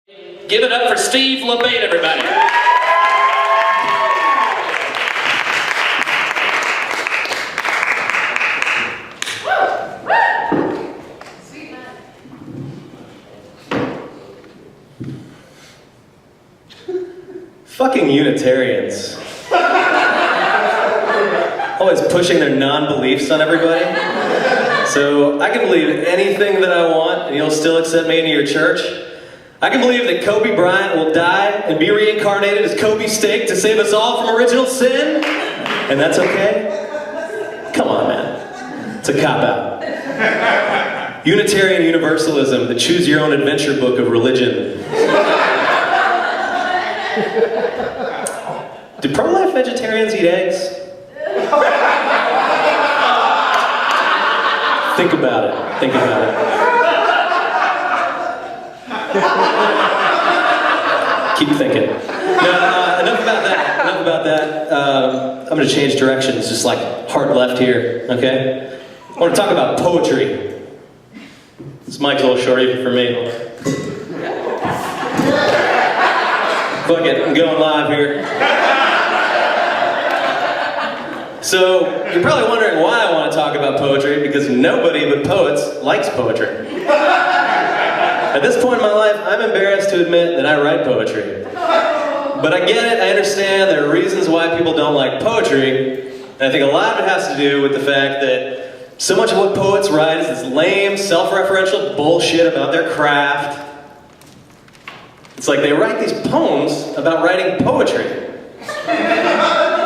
Give it up for Steve LaBate, everybody. Sweet man. Fucking Unitarians. Always pushing their non-beliefs on everybody. So I can believe anything that I want and you'll still accept me into your church. I can believe that Kobe Bryant will die and be reincarnated as Kobe Steak to save us all from original sin. And that's okay? Come on, man. It's a cop-out. Unitarian Universalism, the choose-your-own-adventure book of religion. Do pro-life vegetarians eat eggs? Think about it. Think about it. Keep thinking. No, enough about that. Enough about that. I'm going to change directions, just like hard left here, okay? I want to talk about poetry. This mic's a little short even for me. Fuck it, I'm going live here. So, you're probably wondering why I want to talk about poetry, because nobody but poets likes poetry. At this point in my life, I'm embarrassed to admit that I write poetry. But I get it, I understand there are reasons why people don't like poetry, and I think a lot of it has to do with the fact that so much of what poets write is this lame, self-referential bullshit about their craft. It's like they write these poems about writing poetry.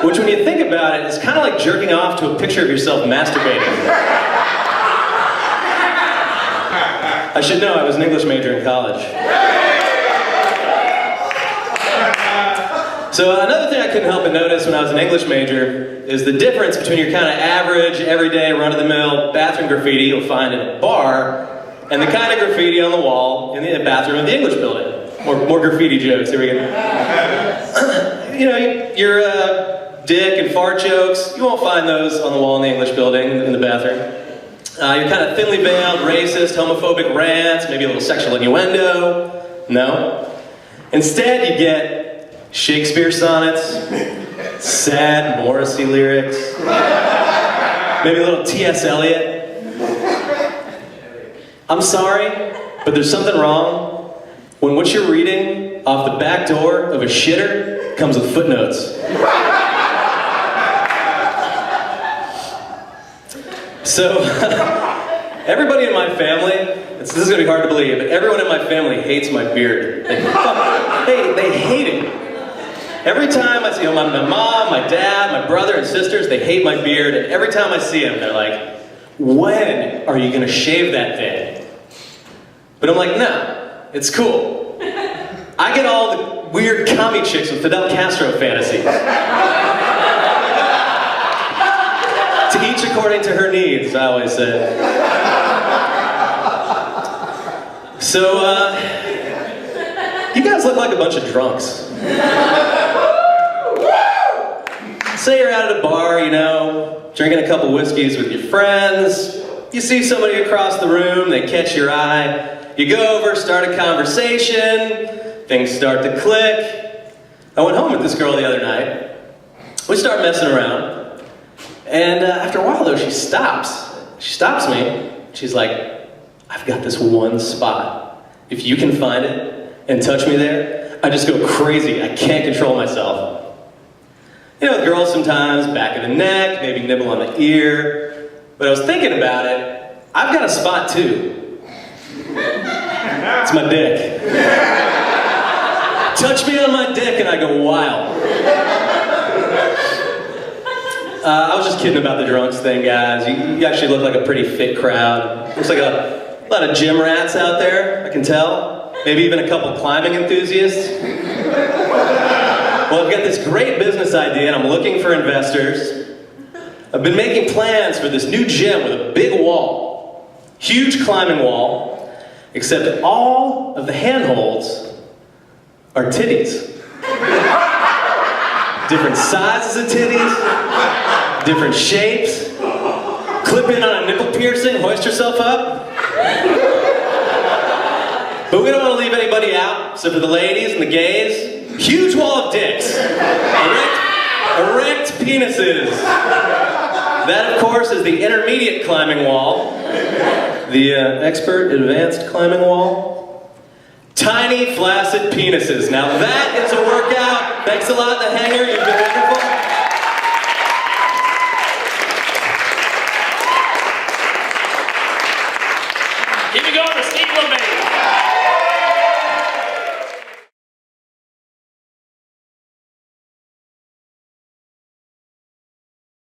Which, when you think about it, is kind of like jerking off to a picture of yourself masturbating. I should know, I was an English major in college. So another thing I couldn't help but notice when I was an English major is the difference between your kind of average, everyday, run-of-the-mill bathroom graffiti you'll find in a bar and the kind of graffiti on the wall in the bathroom of the English building. More graffiti jokes, here we go. You know, your dick and fart jokes, you won't find those on the wall in the English building, in the bathroom. Your kind of thinly veiled, racist, homophobic rants, maybe a little sexual innuendo. No. Instead, you get Shakespeare sonnets, sad Morrissey lyrics, maybe a little T.S. Eliot. I'm sorry, but there's something wrong when what you're reading off the back door of a shitter comes with footnotes. So, everybody in my family, this is going to be hard to believe, but everyone in my family hates my beard. They hate it. Every time I see my mom, my dad, my brother and sisters, they hate my beard, and every time I see them, they're like, when are you going to shave that thing? But I'm like, no, it's cool. I get all the weird commie chicks with Fidel Castro fantasies. To each according to her needs, I always say. So, you guys look like a bunch of drunks. Say you're out at a bar, you know, drinking a couple whiskeys with your friends. You see somebody across the room, they catch your eye. You go over, start a conversation. Things start to click. I went home with this girl the other night. We start messing around. And after a while though, she stops. She stops me. She's like, I've got this one spot. If you can find it and touch me there, I just go crazy. I can't control myself. You know, with girls sometimes, back of the neck, maybe nibble on the ear. But I was thinking about it, I've got a spot too. It's my dick. Touch me on my dick and I go wild. I was just kidding about the drunks thing, guys. You actually look like a pretty fit crowd. Looks like a lot of gym rats out there, I can tell. Maybe even a couple climbing enthusiasts. Well, I've got this great business idea and I'm looking for investors. I've been making plans for this new gym with a big wall. Huge climbing wall. Except all of the handholds are titties. Different sizes of titties. Different shapes. Clip in on a nipple piercing, hoist yourself up. But we don't want to leave anybody everybody out. So for the ladies and the gays, huge wall of dicks. Erect penises. That, of course, is the intermediate climbing wall. The expert advanced climbing wall. Tiny, flaccid penises. Now that is a workout. Thanks a lot, The Hangar. You've been wonderful. Keep it going for Steve LaBate.